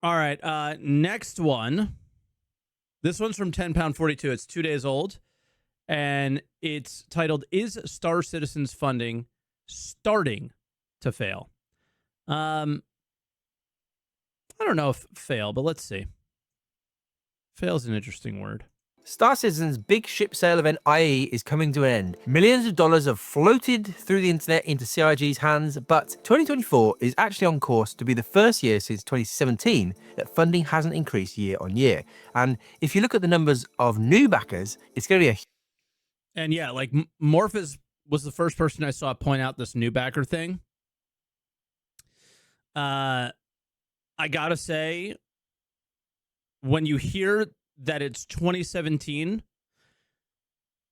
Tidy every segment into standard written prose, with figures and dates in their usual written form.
All right. Next one. This one's from 10 Pound 42. It's 2 days old. And it's titled, Is Star Citizen's Funding Starting to Fail? I don't know if fail, but let's see. Fail is an interesting word. Star Citizen's big ship sale event IE is coming to an end. Millions of dollars have floated through the internet into CIG's hands, but 2024 is actually on course to be the first year since 2017 that funding hasn't increased year on year. And if you look at the numbers of new backers, it's going to be a... And yeah, like Morpheus was the first person I saw point out this new backer thing. I gotta say, when you hear that it's 2017,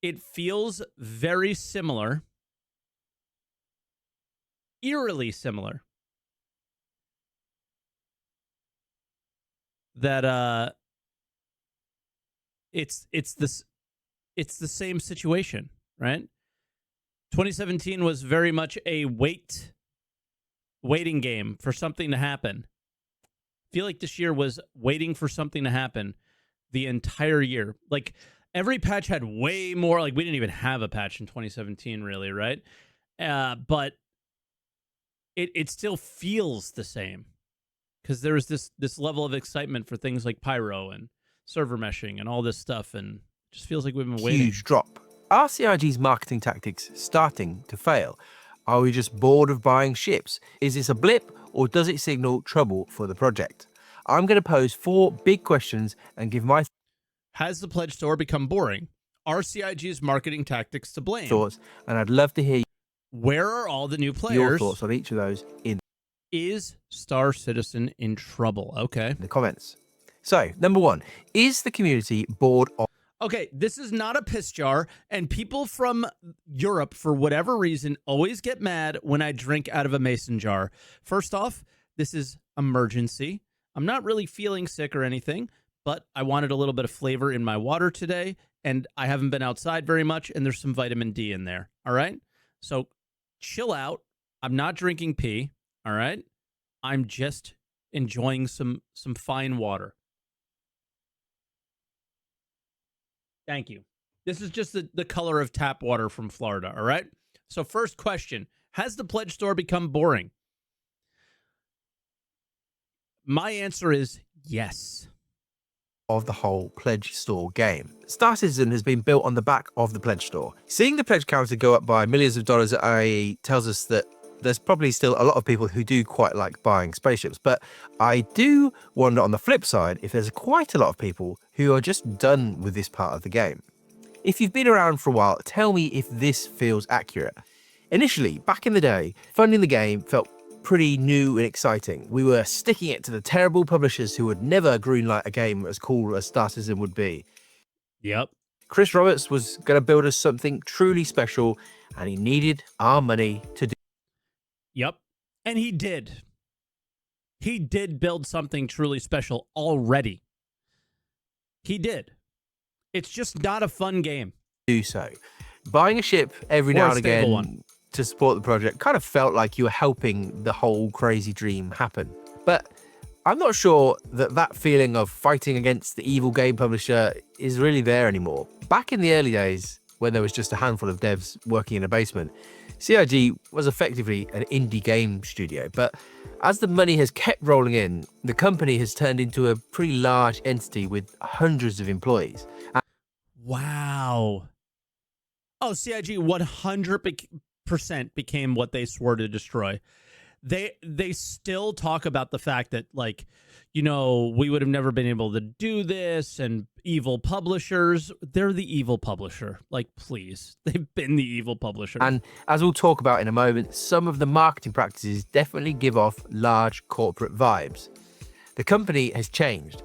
it feels very similar, eerily similar. That it's the same situation, right? 2017 was very much a waiting game for something to happen. I feel like this year was waiting for something to happen the entire year. Like, every patch had way more. Like, we didn't even have a patch in 2017, really, right? But it still feels the same because there was this level of excitement for things like Pyro and server meshing and all this stuff, and it just feels like we've been waiting. Huge drop. Are CIG's marketing tactics starting to fail? Are we just bored of buying ships? Is this a blip, or does it signal trouble for the project? I'm going to pose 4 big questions and give my Has the pledge store become boring? Are CIG's marketing tactics to blame? thoughts, and I'd love to hear Where are all the new players? your thoughts on each of those in Is Star Citizen in trouble? Okay. the comments. So, number 1, is the community bored of... Okay, this is not a piss jar, and people from Europe, for whatever reason, always get mad when I drink out of a mason jar. First off, this is emergency. I'm not really feeling sick or anything, but I wanted a little bit of flavor in my water today, and I haven't been outside very much, and there's some vitamin D in there, all right? So chill out. I'm not drinking pee, all right? I'm just enjoying some fine water. Thank you. This is just the color of tap water from Florida, all right? So first question, has the pledge store become boring? My answer is yes. of the whole pledge store game. Star Citizen has been built on the back of the pledge store. Seeing the pledge counter go up by millions of dollars at IE tells us that there's probably still a lot of people who do quite like buying spaceships, but I do wonder on the flip side if there's quite a lot of people who are just done with this part of the game. If you've been around for a while, tell me if this feels accurate. Initially, back in the day, funding the game felt pretty new and exciting. We were sticking it to the terrible publishers who would never greenlight a game as cool as Star Citizen would be. Yep. Chris Roberts was going to build us something truly special, and he needed our money to do. Yep. And he did. He did build something truly special already. He did. It's just not a fun game. Do so. Buying a ship every now and again to support the project kind of felt like you were helping the whole crazy dream happen. But I'm not sure that that feeling of fighting against the evil game publisher is really there anymore. Back in the early days, when there was just a handful of devs working in a basement, CIG was effectively an indie game studio. But as the money has kept rolling in, the company has turned into a pretty large entity with hundreds of employees. Wow. Oh, CIG 100% became what they swore to destroy. They still talk about the fact that, like, you know, we would have never been able to do this, and evil publishers, they're the evil publisher. Like, please, they've been the evil publisher. And as we'll talk about in a moment, some of the marketing practices definitely give off large corporate vibes. The company has changed.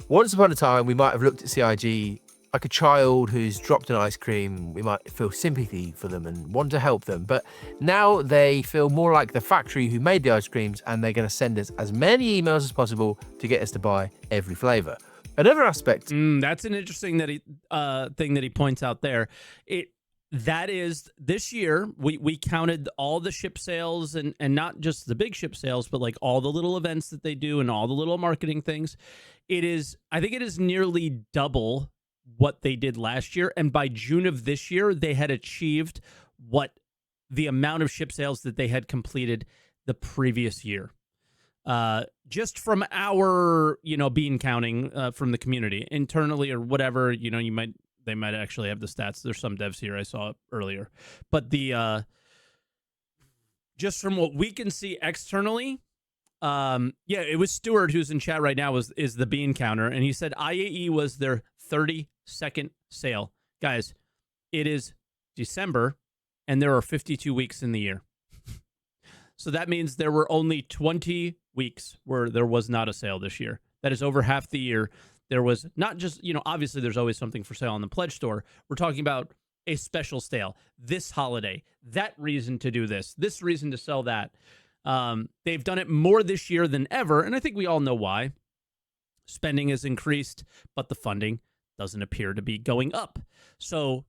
Once upon a time, we might have looked at CIG like a child who's dropped an ice cream. We might feel sympathy for them and want to help them. But now they feel more like the factory who made the ice creams, and they're going to send us as many emails as possible to get us to buy every flavor. Another aspect. That's an interesting thing that he points out there. That is this year. We counted all the ship sales and not just the big ship sales, but like all the little events that they do and all the little marketing things. I think it is nearly double what they did last year. And by June of this year, they had achieved what the amount of ship sales that they had completed the previous year. Just from our, bean counting from the community internally or whatever, they might actually have the stats. There's some devs here I saw earlier, but just from what we can see externally, it was Stuart who's in chat right now is the bean counter, and he said IAE was their 32nd sale. Guys, it is December, and there are 52 weeks in the year. So that means there were only 20 weeks where there was not a sale this year. That is over half the year. There was not just, obviously there's always something for sale on the pledge store. We're talking about a special sale this holiday, that reason to do this reason to sell that. They've done it more this year than ever, and I think we all know why. Spending has increased, but the funding doesn't appear to be going up. So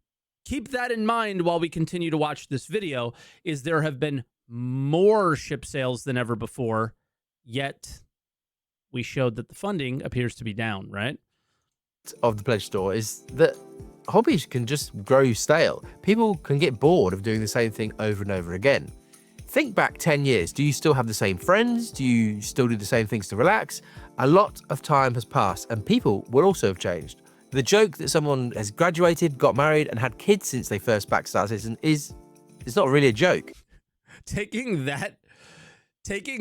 keep that in mind while we continue to watch this video, is there have been more ship sales than ever before, yet we showed that the funding appears to be down, right? Of the pledge store is that hobbies can just grow stale. People can get bored of doing the same thing over and over again. Think back 10 years. Do you still have the same friends? Do you still do the same things to relax? A lot of time has passed, and people will also have changed. The joke that someone has graduated, got married, and had kids since they first backed Star Citizen is not really a joke. Taking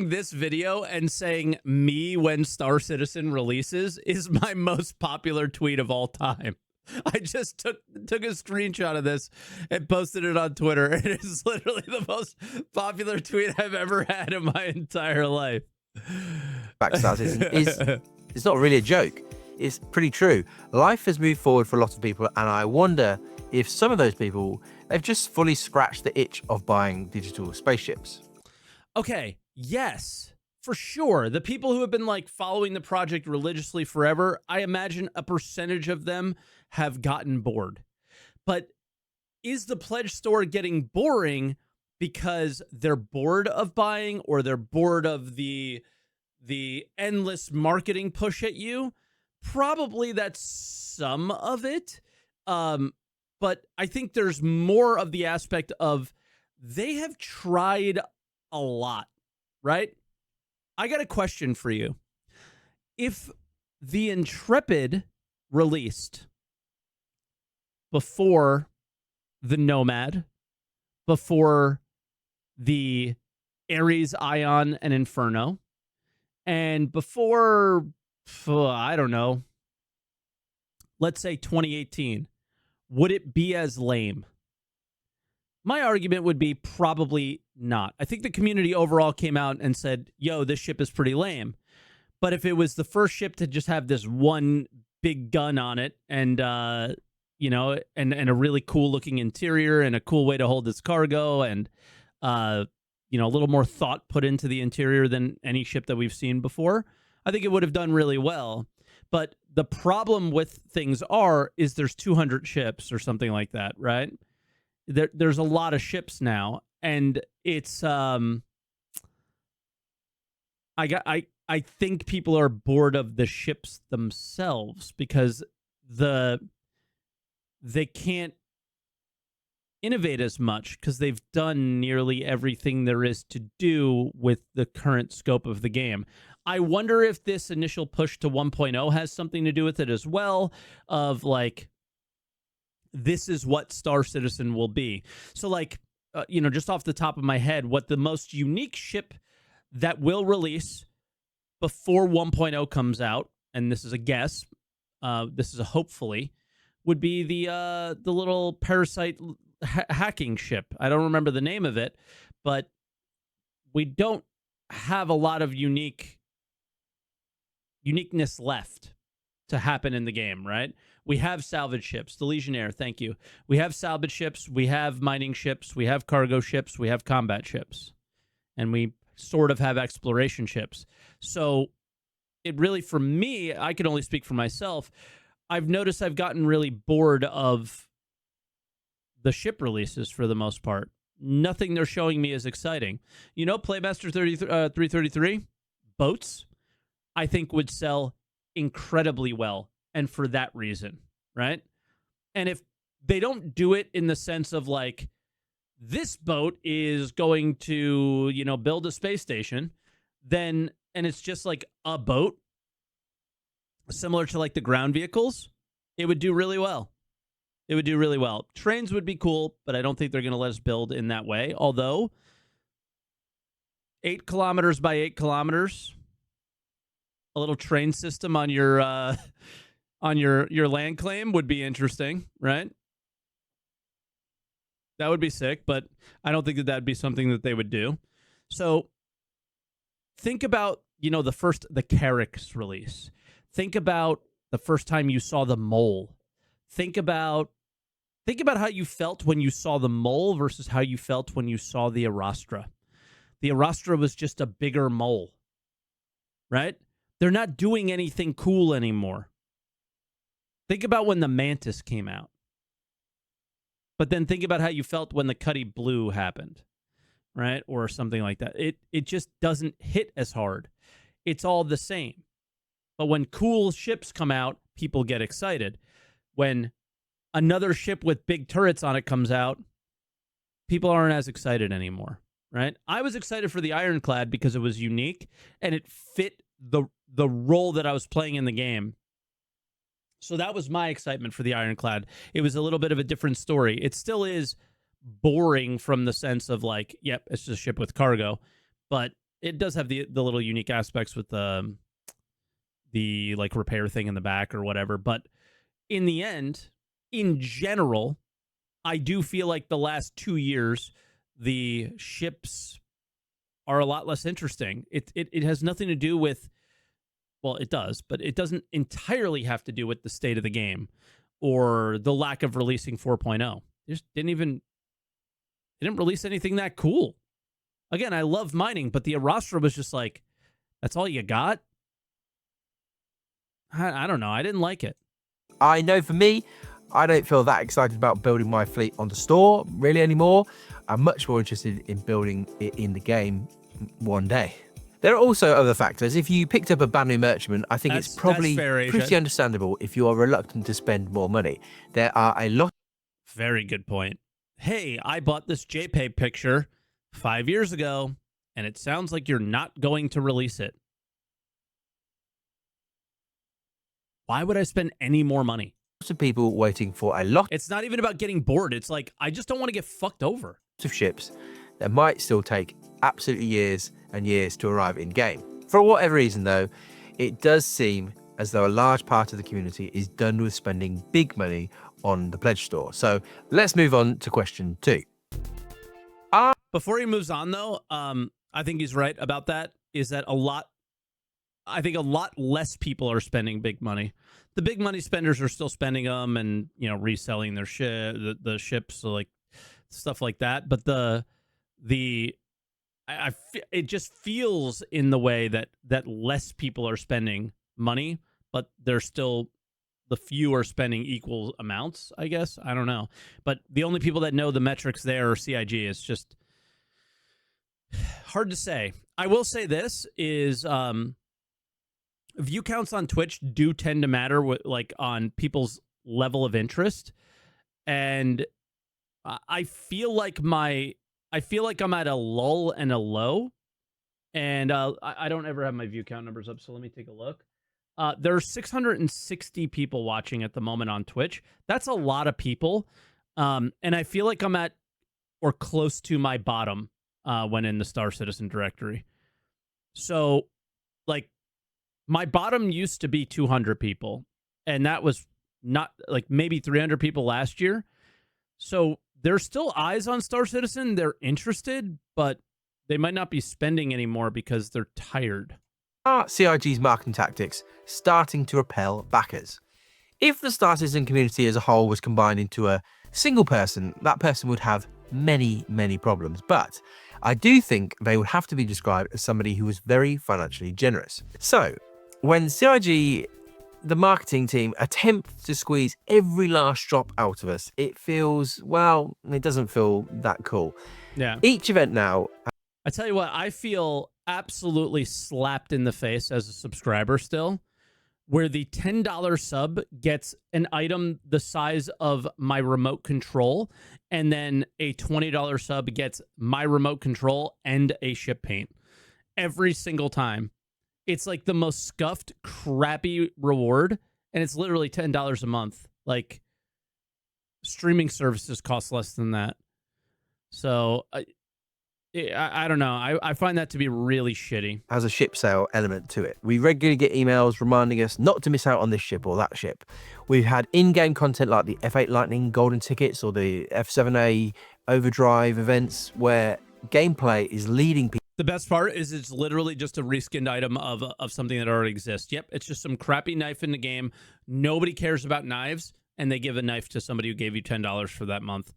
this video and saying me when Star Citizen releases is my most popular tweet of all time. I just took a screenshot of this and posted it on Twitter. It is literally the most popular tweet I've ever had in my entire life. Back Star Citizen it's not really a joke. It's pretty true. Life has moved forward for a lot of people, and I wonder if some of those people, they've just fully scratched the itch of buying digital spaceships. Okay, yes, for sure. The people who have been like following the project religiously forever, I imagine a percentage of them have gotten bored. But is the pledge store getting boring because they're bored of buying, or they're bored of the endless marketing push at you? Probably that's some of it. But I think there's more of the aspect of they have tried a lot, right? I got a question for you. If the Intrepid released before the Nomad, before the Ares, Ion, and Inferno, and before, I don't know, let's say 2018, would it be as lame? My argument would be probably not. I think the community overall came out and said, yo, this ship is pretty lame. But if it was the first ship to just have this one big gun on it and, and a really cool looking interior and a cool way to hold its cargo and, a little more thought put into the interior than any ship that we've seen before, I think it would have done really well. But the problem with things is there's 200 ships or something like that, right? There's a lot of ships now, and it's I think people are bored of the ships themselves because they can't innovate as much because they've done nearly everything there is to do with the current scope of the game. I wonder if this initial push to 1.0 has something to do with it as well, of like, this is what Star Citizen will be. So like, just off the top of my head, what the most unique ship that will release before 1.0 comes out, and this is a guess, this is a hopefully, would be the little parasite hacking ship. I don't remember the name of it, but we don't have a lot of uniqueness left to happen in the game, right? We have salvage ships, the Legionnaire, thank you. We have salvage ships, we have mining ships, we have cargo ships, we have combat ships, and we sort of have exploration ships. So it really, for me, I can only speak for myself, I've noticed I've gotten really bored of the ship releases for the most part. Nothing they're showing me is exciting. You know, Playmaster 333 boats, I think would sell incredibly well, and for that reason, right? And if they don't do it in the sense of like, this boat is going to, you know, build a space station, then, and it's just like a boat, similar to like the ground vehicles, it would do really well. It would do really well. Trains would be cool, but I don't think they're going to let us build in that way. Although 8 kilometers by 8 kilometers, a little train system on your land claim would be interesting, right? That would be sick, but I don't think that that'd be something that they would do. So think about, you know, the Carrack's release. Think about the first time you saw the mole. Think about how you felt when you saw the mole versus how you felt when you saw the Arastra. The Arastra was just a bigger mole, right? They're not doing anything cool anymore. Think about when the Mantis came out. But then think about how you felt when the Cuddy Blue happened, right? Or something like that. It just doesn't hit as hard. It's all the same. But when cool ships come out, people get excited. When another ship with big turrets on it comes out, people aren't as excited anymore, right? I was excited for the Ironclad because it was unique and it fit the role that I was playing in the game. So that was my excitement for the Ironclad. It was a little bit of a different story. It still is boring from the sense of like, yep, it's just a ship with cargo, but it does have the little unique aspects with the like repair thing in the back or whatever. But in the end, in general, I do feel like the last 2 years, the ships are a lot less interesting. It has nothing to do with, well, it does, but it doesn't entirely have to do with the state of the game or the lack of releasing 4.0. They just didn't release anything that cool. Again, I love mining, but the Arastra was just like, that's all you got? I don't know. I didn't like it. I know for me, I don't feel that excited about building my fleet on the store really anymore. I'm much more interested in building it in the game one day. There are also other factors. If you picked up a brand new merchantman, I think it's probably pretty understandable if you are reluctant to spend more money. There are a lot. Very good point. Hey, I bought this JPEG picture 5 years ago, and it sounds like you're not going to release it. Why would I spend any more money? Lots of people waiting for a lot. It's not even about getting bored. It's like, I just don't want to get fucked over. Of ships that might still take absolutely years and years to arrive in game. For whatever reason though, it does seem as though a large part of the community is done with spending big money on the pledge store. So let's move on to question 2. Before he moves on though, I think he's right about that, is that a lot less people are spending big money. The big money spenders are still spending them and, you know, reselling their the ships, so like stuff like that. But it just feels in the way that less people are spending money, but they're still, the few are spending equal amounts, I guess. I don't know. But the only people that know the metrics there are CIG. It's just hard to say. I will say this is, view counts on Twitch do tend to matter like on people's level of interest. And I feel like I'm at a lull and a low, and I don't ever have my view count numbers up, so let me take a look. There are 660 people watching at the moment on Twitch. That's a lot of people, and I feel like I'm at or close to my bottom when in the Star Citizen directory. So, like, my bottom used to be 200 people, and that was not, like, maybe 300 people last year. So there's still eyes on Star Citizen. They're interested, but they might not be spending anymore because they're tired. Are CIG's marketing tactics starting to repel backers? If the Star Citizen community as a whole was combined into a single person, that person would have many, many problems. But I do think they would have to be described as somebody who was very financially generous. So when CIG the marketing team attempt to squeeze every last drop out of us, it feels, well, it doesn't feel that cool. Yeah. Each event now, I tell you what, I feel absolutely slapped in the face as a subscriber still, where the $10 sub gets an item the size of my remote control, and then a $20 sub gets my remote control and a ship paint every single time. It's like the most scuffed, crappy reward, and it's literally $10 a month. Like, streaming services cost less than that. So, I don't know. I find that to be really shitty. has a ship sale element to it. We regularly get emails reminding us not to miss out on this ship or that ship. We've had in-game content like the F8 Lightning golden tickets or the F7A overdrive events where gameplay is leading people. The best part is it's literally just a reskinned item of something that already exists. Yep, it's just some crappy knife in the game. Nobody cares about knives, and they give a knife to somebody who gave you $10 for that month.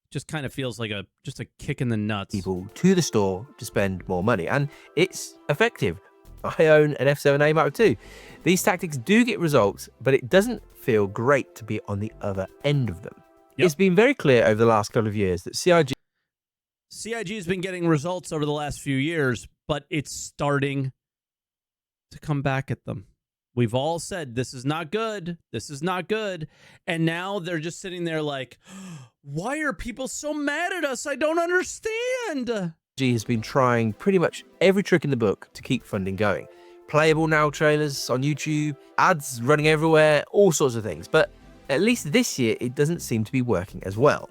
Just kind of feels like just a kick in the nuts. People to the store to spend more money, and it's effective. I own an F7A Mark II. These tactics do get results, but it doesn't feel great to be on the other end of them. Yep. It's been very clear over the last couple of years that CIG has been getting results over the last few years, but it's starting to come back at them. We've all said, this is not good. This is not good. And now they're just sitting there like, why are people so mad at us? I don't understand. has been trying pretty much every trick in the book to keep funding going. Playable now trailers on YouTube, ads running everywhere, all sorts of things. But at least this year, it doesn't seem to be working as well.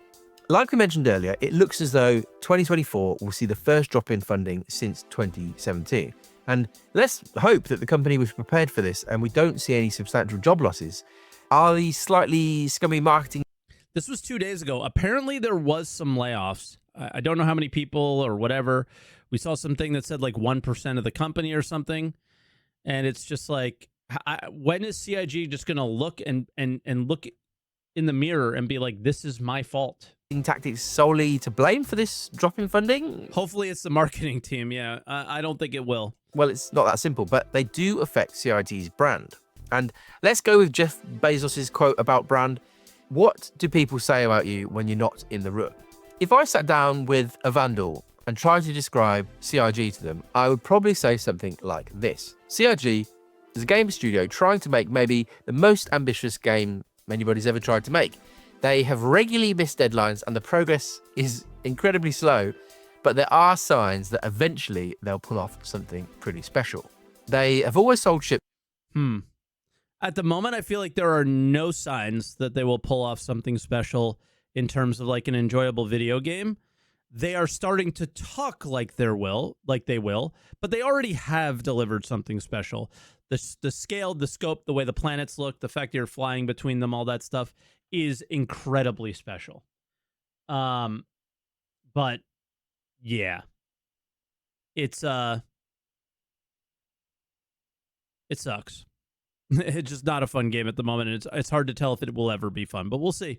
Like we mentioned earlier, it looks as though 2024 will see the first drop in funding since 2017. And let's hope that the company was prepared for this and we don't see any substantial job losses. Are these slightly scummy marketing? This was 2 days ago. Apparently there was some layoffs. I don't know how many people or whatever. We saw something that said like 1% of the company or something. And it's just like, when is CIG just going to look and look in the mirror and be like, this is my fault? Tactics solely to blame for this drop in funding? Hopefully it's the marketing team. Yeah, I don't think it will. Well, it's not that simple, but they do affect CIG's brand. And let's go with Jeff Bezos's quote about brand. What do people say about you when you're not in the room? If I sat down with a vandal and tried to describe CIG to them, I would probably say something like this. CIG is a game studio trying to make maybe the most ambitious game anybody's ever tried to make. They have regularly missed deadlines and the progress is incredibly slow, but there are signs that eventually they'll pull off something pretty special. They have always sold ships. At the moment, I feel like there are no signs that they will pull off something special in terms of like an enjoyable video game. They are starting to talk like they will, but they already have delivered something special. The scale, the scope, the way the planets look, the fact that you're flying between them, all that stuff is incredibly special. But yeah, it's it sucks. It's just not a fun game at the moment, and it's hard to tell if it will ever be fun, but we'll see.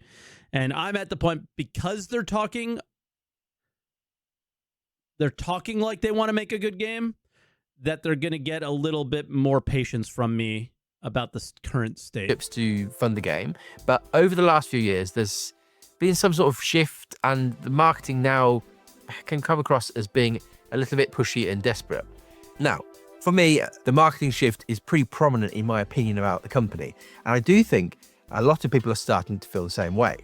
And I'm at the point, because they're talking like they want to make a good game, that they're going to get a little bit more patience from me about the current state. To fund the game, but over the last few years, there's been some sort of shift, and the marketing now can come across as being a little bit pushy and desperate. Now, for me, the marketing shift is pretty prominent in my opinion about the company, and I do think a lot of people are starting to feel the same way.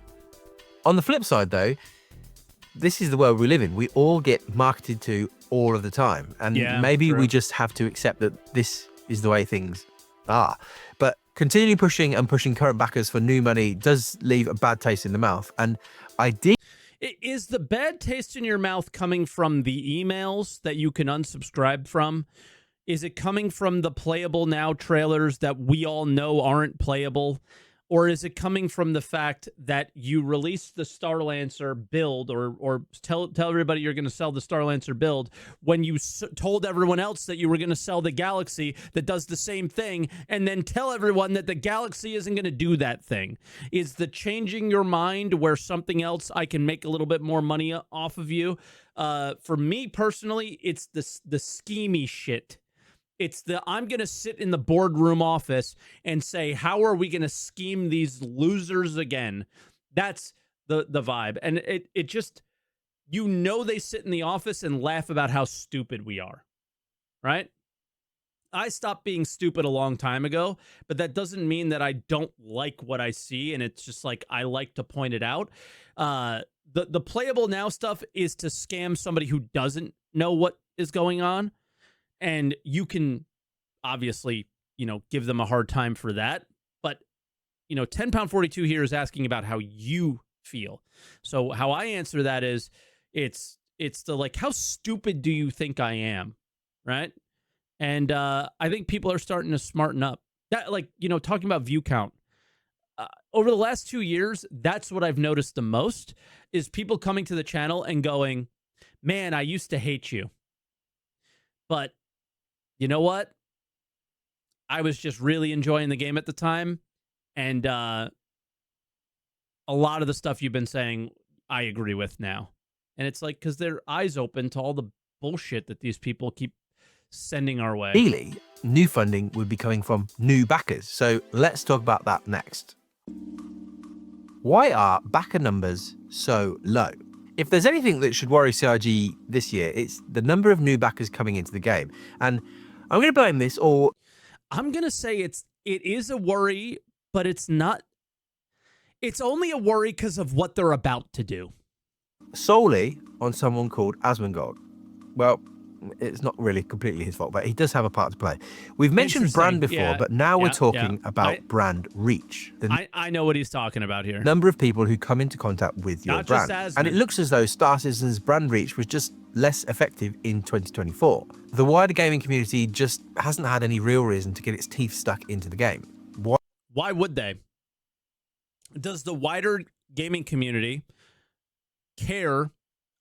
On the flip side, though, this is the world we live in. We all get marketed to all of the time, and maybe we just have to accept that this is the way things are. But continually pushing current backers for new money does leave a bad taste in the mouth, and Is the bad taste in your mouth coming from the emails that you can unsubscribe from? Is it coming from the playable now trailers that we all know aren't playable? Or is it coming from the fact that you released the Starlancer build or tell everybody you're going to sell the Starlancer build when you told everyone else that you were going to sell the Galaxy that does the same thing, and then tell everyone that the Galaxy isn't going to do that thing? Is the changing your mind where something else I can make a little bit more money off of you? For me personally, it's the schemey shit It's the I'm going to sit in the boardroom office and say, how are we going to scheme these losers again? That's the vibe. And it just, they sit in the office and laugh about how stupid we are, right? I stopped being stupid a long time ago, but that doesn't mean that I don't like what I see. And it's just like, I like to point it out. The playable now stuff is to scam somebody who doesn't know what is going on. And you can obviously, give them a hard time for that. But, 10 pound 42 here is asking about how you feel. So how I answer that is it's the like, how stupid do you think I am? Right. And I think people are starting to smarten up. That, like, talking about view count. Over the last 2 years, that's what I've noticed the most is people coming to the channel and going, man, I used to hate you. But you know what? I was just really enjoying the game at the time. And a lot of the stuff you've been saying, I agree with now. And it's like, because their eyes open to all the bullshit that these people keep sending our way. Ideally, new funding would be coming from new backers. So let's talk about that next. Why are backer numbers so low? If there's anything that should worry CRG this year, it's the number of new backers coming into the game. And I'm going to blame this, or I'm going to say it is a worry, but it's not. It's only a worry because of what they're about to do. Solely on someone called Asmongold. Well, it's not really completely his fault, but he does have a part to play. We've mentioned brand before, but now we're talking about brand reach. I know what he's talking about here. Number of people who come into contact with your brand. And it looks as though Star Citizen's brand reach was just less effective in 2024. The wider gaming community just hasn't had any real reason to get its teeth stuck into the game. Why would they? Does the wider gaming community care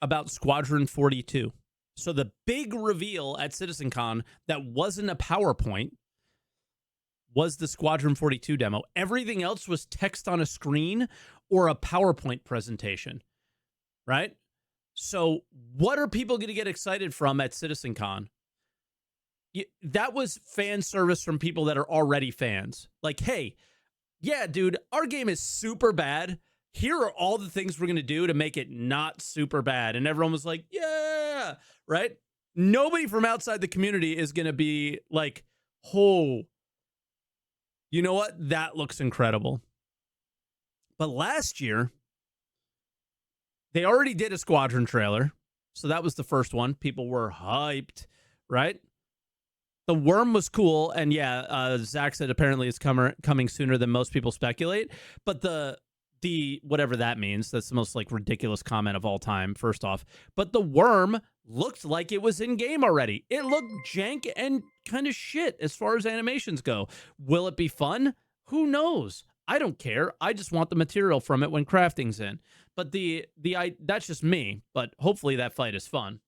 about Squadron 42? So the big reveal at CitizenCon that wasn't a PowerPoint was the Squadron 42 demo. Everything else was text on a screen or a PowerPoint presentation, right? So what are people going to get excited from at CitizenCon? That was fan service from people that are already fans. Like, hey, yeah, dude, our game is super bad. Here are all the things we're going to do to make it not super bad. And everyone was like, yeah, right? Nobody from outside the community is going to be like, oh, you know what? That looks incredible. But last year, they already did a Squadron trailer. So that was the first one. People were hyped, right? The worm was cool. And yeah, Zach said apparently it's coming sooner than most people speculate. But the whatever that means, that's the most like ridiculous comment of all time, first off. But the worm looked like it was in game already. It looked jank and kind of shit as far as animations go. Will it be fun? Who knows? I don't care. I just want the material from it when crafting's in. But that's just me. But hopefully that fight is fun.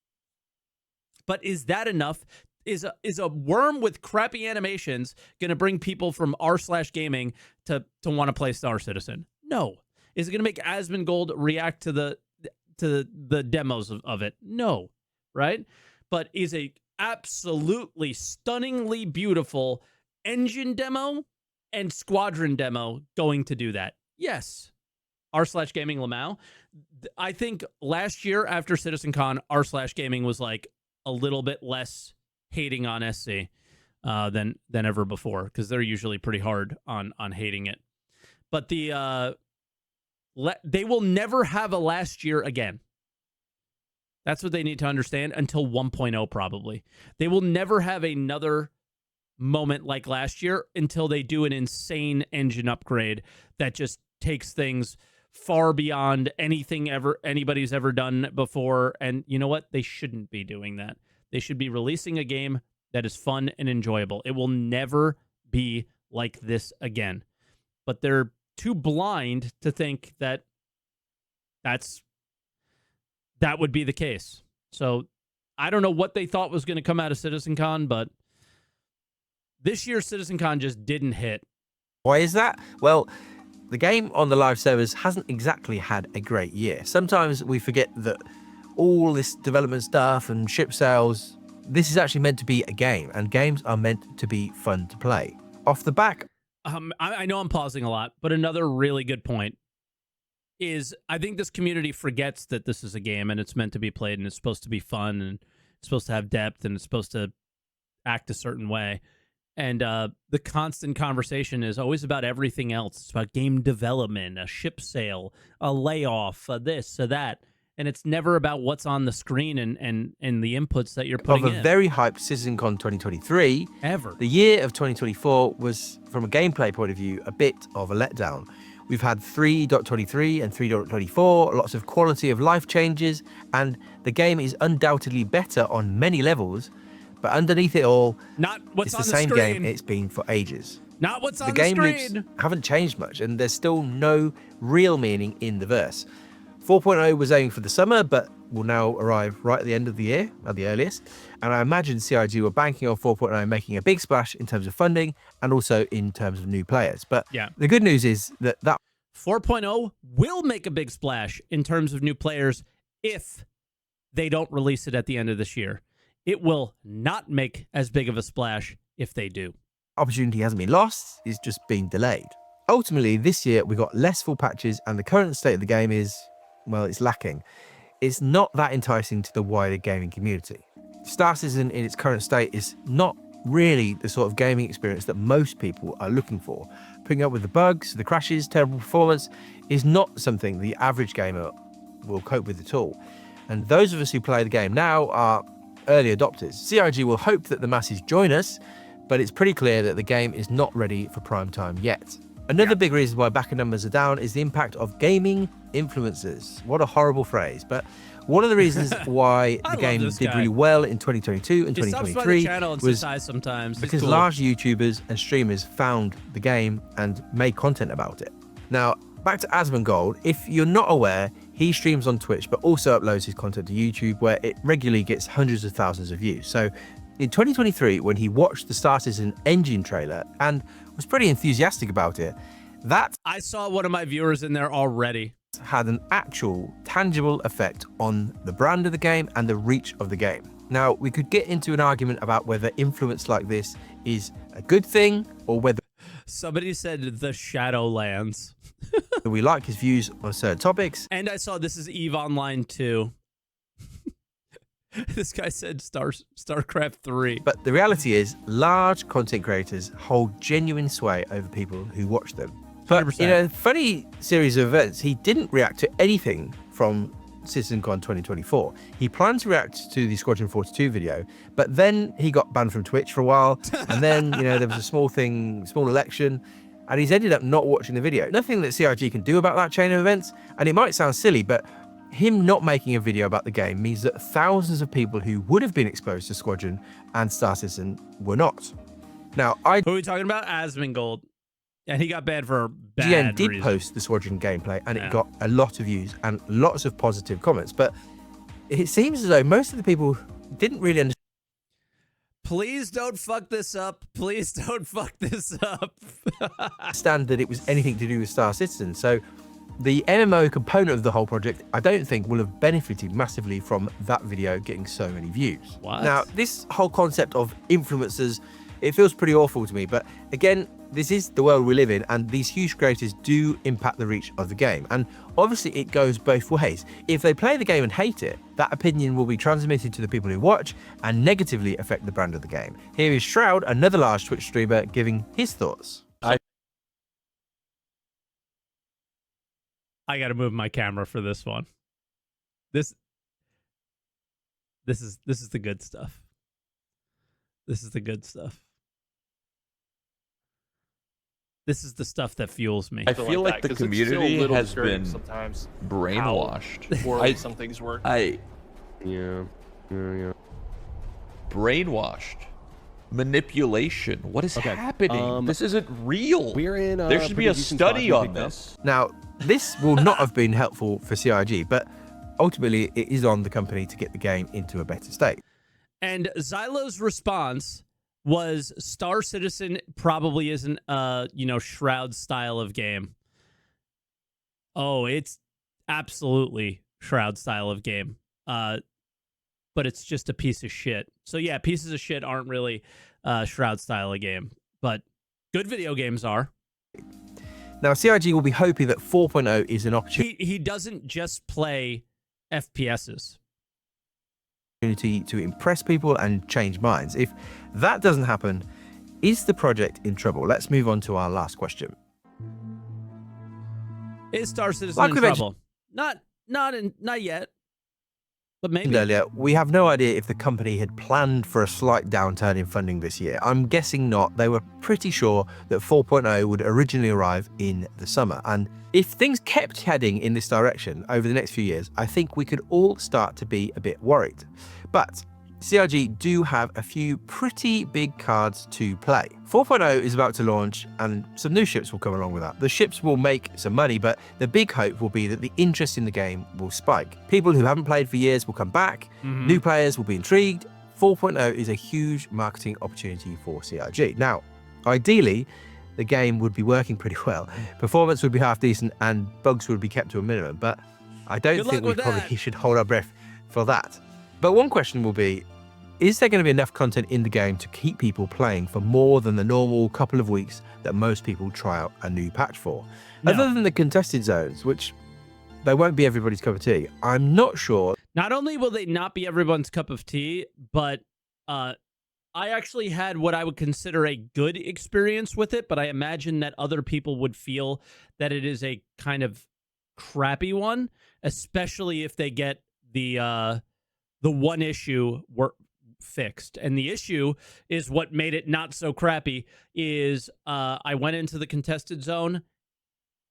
But is that enough? Is a worm with crappy animations going to bring people from r/gaming to want to play Star Citizen? No. Is it going to make Asmongold react to the demos of it? No, right? But is a absolutely stunningly beautiful engine demo and Squadron demo going to do that? Yes. r/gaming Lamau. I think last year after CitizenCon, r/gaming was like a little bit less hating on SC than ever before, because they're usually pretty hard on hating it. But they will never have a last year again. That's what they need to understand until 1.0 probably. They will never have another moment like last year until they do an insane engine upgrade that just takes things far beyond anything anybody's ever done before. And you know what? They shouldn't be doing that. They should be releasing a game that is fun and enjoyable. It will never be like this again. But they're too blind to think that would be the case. So I don't know what they thought was going to come out of CitizenCon, but this year's CitizenCon just didn't hit. Why is that? Well, the game on the live servers hasn't exactly had a great year. Sometimes we forget that all this development stuff and ship sales this is actually meant to be a game, and games are meant to be fun to play. Off the back, I know I'm pausing a lot, but another really good point is I think this community forgets that this is a game and it's meant to be played and it's supposed to be fun and it's supposed to have depth and it's supposed to act a certain way. And the constant conversation is always about everything else. It's about game development, a ship sale, a layoff, this, that. And it's never about what's on the screen and the inputs that you're putting of a in. very hyped CitizenCon 2023, Ever. the year of 2024 was, from a gameplay point of view, a bit of a letdown. We've had 3.23 and 3.24, lots of quality of life changes, and the game is undoubtedly better on many levels, but underneath it all, Not what's it's the on same screen. game it's been for ages. Not what's on The game screen. loops haven't changed much, and there's still no real meaning in the verse. 4.0 was aiming for the summer, but will now arrive right at the end of the year, at the earliest. And I imagine CIG were banking on 4.0 making a big splash in terms of funding and also in terms of new players. But Yeah. the good news is that 4.0 will make a big splash in terms of new players if they don't release it at the end of this year. It will not make as big of a splash if they do. opportunity hasn't been lost, it's just been delayed. Ultimately, this year we got less full patches, and the current state of the game is, well, it's lacking. It's not that enticing to the wider gaming community. Star Citizen in its current state is not really the sort of gaming experience that most people are looking for. Putting up with the bugs, the crashes, terrible performance is not something the average gamer will cope with at all. And those of us who play the game now are early adopters. CIG will hope that the masses join us, but it's pretty clear that the game is not ready for prime time yet. Another big reason why backer numbers are down is the impact of gaming influencers. What a horrible phrase, but one of the reasons why the game did really well in 2022 and 2023 was sometimes because large YouTubers and streamers found the game and made content about it. Now, back to Asmongold, if you're not aware, he streams on Twitch, but also uploads his content to YouTube, where it regularly gets hundreds of thousands of views. So in 2023, when he watched the Star Citizen engine trailer and was pretty enthusiastic about it, that I saw one of my viewers in there already. Had an actual tangible effect on the brand of the game and the reach of the game. Now, we could get into an argument about whether influence like this is a good thing or whether Somebody said the Shadowlands. we like his views on certain topics. And I saw this is EVE Online 2. This guy said StarCraft 3. But the reality is, large content creators hold genuine sway over people who watch them. But 100%. in a funny series of events, he didn't react to anything from CitizenCon 2024. He planned to react to the Squadron 42 video, but then he got banned from Twitch for a while, and then there was a small election, and he's ended up not watching the video. Nothing that CIG can do about that chain of events, and it might sound silly, but him not making a video about the game means that thousands of people who would have been exposed to Squadron and Star Citizen were not. Now, Who are we talking about? Asmongold. And he got banned for bad GN did reason. post the Squadron gameplay, and it got a lot of views and lots of positive comments, but it seems as though most of the people didn't really understand. Please don't fuck this up. Please don't fuck this up. Understand that it was anything to do with Star Citizen. So the MMO component of the whole project, I don't think will have benefited massively from that video getting so many views. What? Now, this whole concept of influencers, it feels pretty awful to me, but again, this is the world we live in, and these huge creators do impact the reach of the game. And obviously it goes both ways. If they play the game and hate it, that opinion will be transmitted to the people who watch and negatively affect the brand of the game. Here is Shroud, another large Twitch streamer, giving his thoughts. I got to move my camera for this one. This is the good stuff. This is the good stuff. This is the stuff that fuels me. I feel like the community has been sometimes brainwashed. poorly some things work. Yeah. Brainwashed. Manipulation. What is happening? This isn't real. We're in. There should be a study on this. Now, this will not have been helpful for CIG, but ultimately it is on the company to get the game into a better state. And Xylo's response was Star Citizen probably isn't Shroud style of game. Oh, it's absolutely Shroud style of game. but it's just a piece of shit. So yeah, pieces of shit aren't really Shroud style of game, but good video games are. Now, CIG will be hoping that 4.0 is an opportunity He doesn't just play FPSs. to impress people and change minds. If that doesn't happen, is the project in trouble? Let's move on to our last question. Is Star Citizen Like in we trouble? Not yet. But maybe. Earlier, we have no idea if the company had planned for a slight downturn in funding this year. I'm guessing not. They were pretty sure that 4.0 would originally arrive in the summer. And if things kept heading in this direction over the next few years, I think we could all start to be a bit worried. But CIG do have a few pretty big cards to play. 4.0 is about to launch and some new ships will come along with that. The ships will make some money, but the big hope will be that the interest in the game will spike. People who haven't played for years will come back, new players will be intrigued. 4.0 is a huge marketing opportunity for CIG. Now, ideally, the game would be working pretty well. Performance would be half decent and bugs would be kept to a minimum, but I don't think we probably should hold our breath for that. But one question will be, is there going to be enough content in the game to keep people playing for more than the normal couple of weeks that most people try out a new patch for? No. Other than the contested zones, which they won't be everybody's cup of tea, I'm not sure. Not only will they not be everyone's cup of tea, but I actually had what I would consider a good experience with it, but I imagine that other people would feel that it is a kind of crappy one, especially if they get the one issue fixed. And the issue is what made it not so crappy is I went into the contested zone,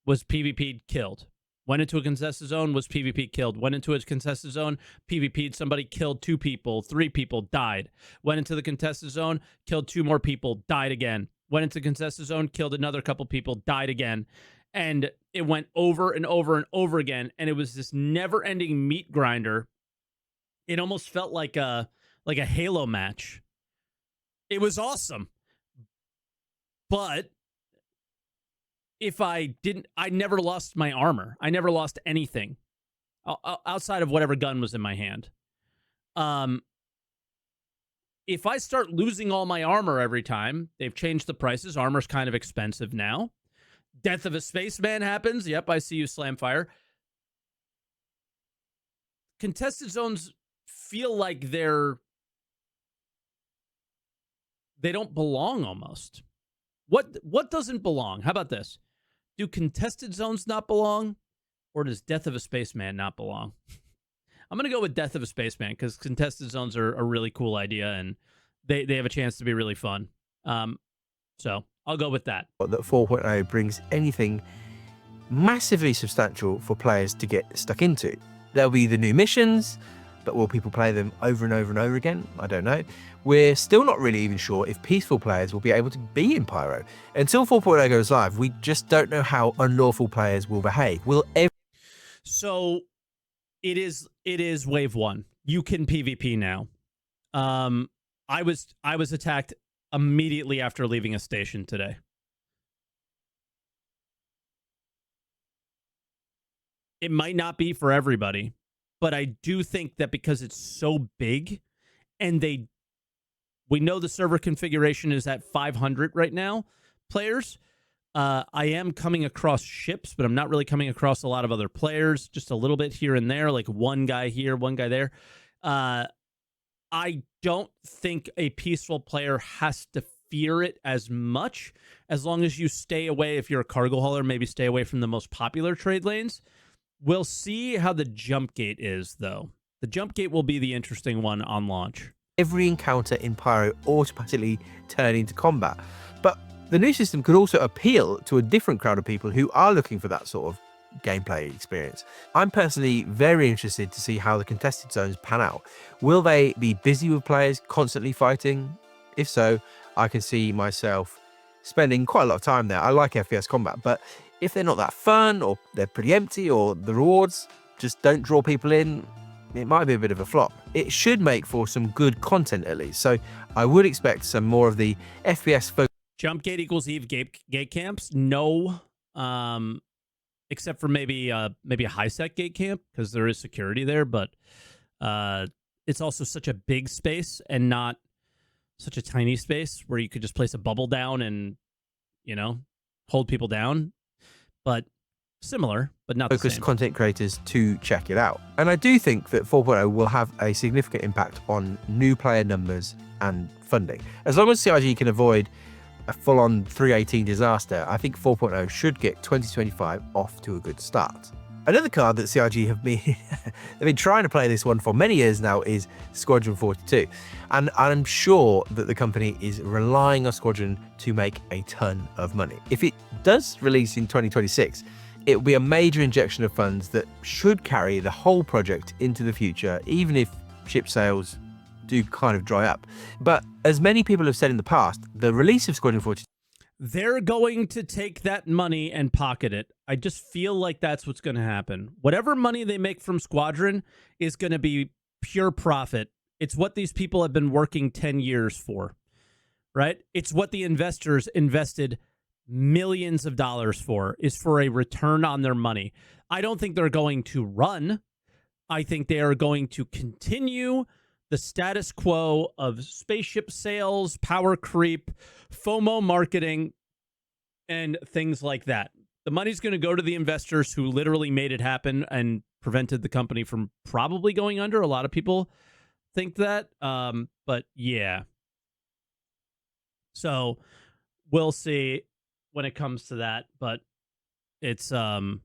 was PvP'd, killed. Went into a contested zone, was PvP, killed. Went into a contested zone, PvP'd, somebody killed 2 people, 3 people, died. Went into the contested zone, killed 2 more people, died again. Went into the contested zone, killed another couple people, died again. And it went over and over and over again. And it was this never-ending meat grinder. It almost felt like a Halo match. It was awesome. But if I never lost my armor. I never lost anything outside of whatever gun was in my hand. If I start losing all my armor every time, they've changed the prices. Armor's kind of expensive now. Death of a spaceman happens. Yep, I see you, Slamfire. Contested zones feel like they don't belong almost. What doesn't belong? How about this? Do contested zones not belong? Or does Death of a Spaceman not belong? I'm going to go with Death of a Spaceman because contested zones are a really cool idea and they have a chance to be really fun. So I'll go with that. That 4.0 brings anything massively substantial for players to get stuck into. There'll be the new missions, but will people play them over and over and over again? I don't know. We're still not really even sure if peaceful players will be able to be in Pyro. Until 4.0 goes live, we just don't know how unlawful players will behave. So it is wave 1. You can PvP now. I was attacked immediately after leaving a station today. It might not be for everybody, but I do think that because it's so big and we know the server configuration is at 500 right now, players, I am coming across ships, but I'm not really coming across a lot of other players, just a little bit here and there, like one guy here, one guy there. I don't think a peaceful player has to fear it as much as long as you stay away. If you're a cargo hauler, maybe stay away from the most popular trade lanes. We'll see how the jump gate is, though. The jump gate will be the interesting one on launch. Every encounter in Pyro automatically turn into combat. But the new system could also appeal to a different crowd of people who are looking for that sort of gameplay experience. I'm personally very interested to see how the contested zones pan out. Will they be busy with players constantly fighting? If so, I can see myself spending quite a lot of time there. I like FPS combat, but if they're not that fun, or they're pretty empty, or the rewards just don't draw people in, it might be a bit of a flop. It should make for some good content at least, so I would expect some more of the FPS focus. Jump gate equals Eve gate camps? No, except for maybe a high sec gate camp because there is security there. But it's also such a big space and not such a tiny space where you could just place a bubble down and, hold people down. But similar, but not the focus same. content creators to check it out. And I do think that 4.0 will have a significant impact on new player numbers and funding. As long as CIG can avoid a full-on 318 disaster, I think 4.0 should get 2025 off to a good start. Another card that CIG have been they've been trying to play this one for many years now is Squadron 42. And I'm sure that the company is relying on Squadron to make a ton of money. If it does release in 2026, it will be a major injection of funds that should carry the whole project into the future, even if ship sales do kind of dry up. But as many people have said in the past, the release of Squadron 42, they're going to take that money and pocket it. I just feel like that's what's going to happen. Whatever money they make from Squadron is going to be pure profit. It's what these people have been working 10 years for, right? It's what the investors invested millions of dollars for, is for a return on their money. I don't think they're going to run. I think they are going to continue the status quo of spaceship sales, power creep, FOMO marketing, and things like that. The money's going to go to the investors who literally made it happen and prevented the company from probably going under. A lot of people think that. But yeah. So we'll see when it comes to that. But it's not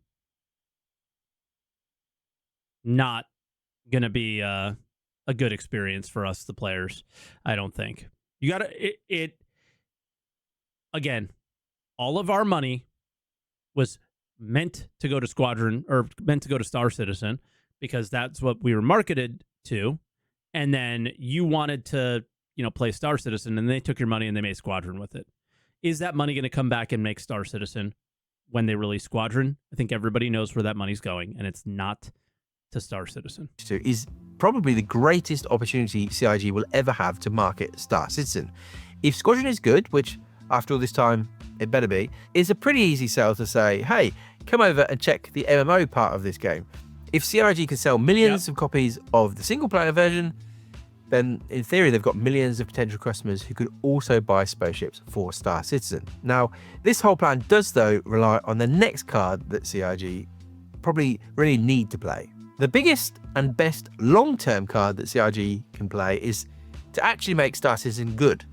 going to be a good experience for us, the players, I don't think. You got to, again, all of our money was meant to go to Squadron, or meant to go to Star Citizen, because that's what we were marketed to. And then you wanted to, play Star Citizen, and they took your money and they made Squadron with it. Is that money going to come back and make Star Citizen when they release Squadron? I think everybody knows where that money's going, and it's not to Star Citizen. Is probably the greatest opportunity CIG will ever have to market Star Citizen. If Squadron is good, which after all this time it better be, it's a pretty easy sell to say, hey, come over and check the MMO part of this game. If CIG can sell millions of copies of the single player version, then in theory they've got millions of potential customers who could also buy spaceships for Star Citizen. Now, this whole plan does though rely on the next card that CIG probably really need to play. The biggest and best long-term card that CIG can play is to actually make Star Citizen good.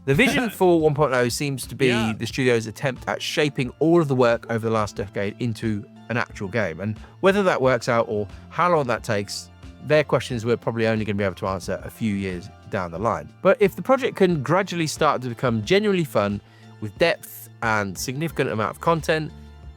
The vision for 1.0 seems to be the studio's attempt at shaping all of the work over the last decade into an actual game. And whether that works out or how long that takes, they're questions we're probably only going to be able to answer a few years down the line. But if the project can gradually start to become genuinely fun with depth and significant amount of content,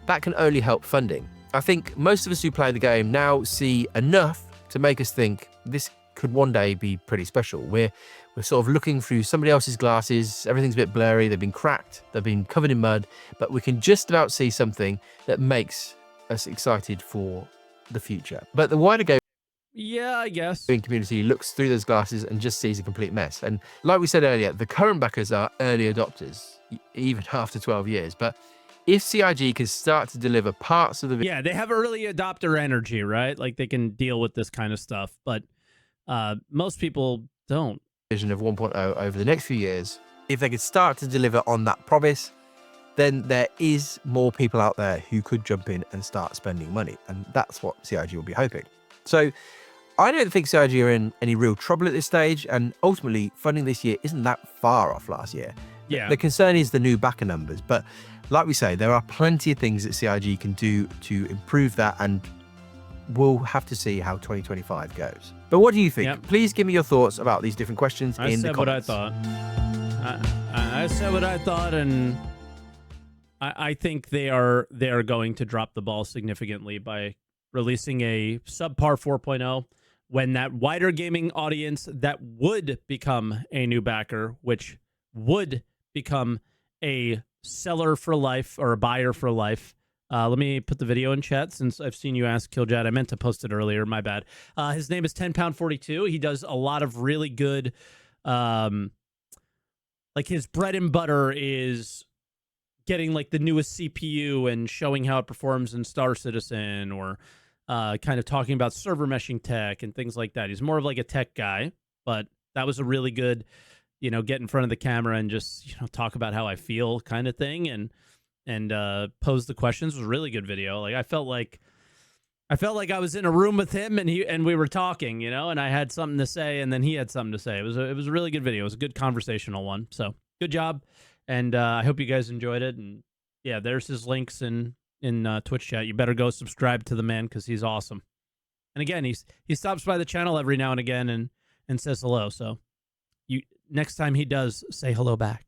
that can only help funding. I think most of us who play the game now see enough to make us think this could one day be pretty special. We're sort of looking through somebody else's glasses, everything's a bit blurry, they've been cracked, they've been covered in mud, but we can just about see something that makes us excited for the future. But the wider game, I guess, community looks through those glasses and just sees a complete mess. And like we said earlier, the current backers are early adopters, even after 12 years. But if CIG can start to deliver parts of the they have early adopter energy, right? Like they can deal with this kind of stuff, but most people don't. Vision of 1.0 over the next few years, if they could start to deliver on that promise, then there is more people out there who could jump in and start spending money, and that's what CIG will be hoping. So I don't think CIG are in any real trouble at this stage, and ultimately funding this year isn't that far off last year. The concern is the new backer numbers, but like we say, there are plenty of things that CIG can do to improve that, and we'll have to see how 2025 goes. But what do you think? Please give me your thoughts about these different questions in the comments. I said what I thought, and I think they are going to drop the ball significantly by releasing a subpar 4.0 when that wider gaming audience that would become a new backer, which would become a seller for life or a buyer for life. Let me put the video in chat since I've seen you ask Killjad. I meant to post it earlier. My bad. His name is 10pound42. He does a lot of really good, like his bread and butter is getting like the newest CPU and showing how it performs in Star Citizen, or kind of talking about server meshing tech and things like that. He's more of like a tech guy, but that was a really good, get in front of the camera and just, talk about how I feel kind of thing and pose the questions. It was a really good video. Like I felt like I was in a room with him and we were talking, and I had something to say and then he had something to say. It was a really good video. It was a good conversational one. So good job. And I hope you guys enjoyed it. And yeah, there's his links in Twitch chat. You better go subscribe to the man because he's awesome. And again, he stops by the channel every now and again and says hello. So next time he does, say hello back.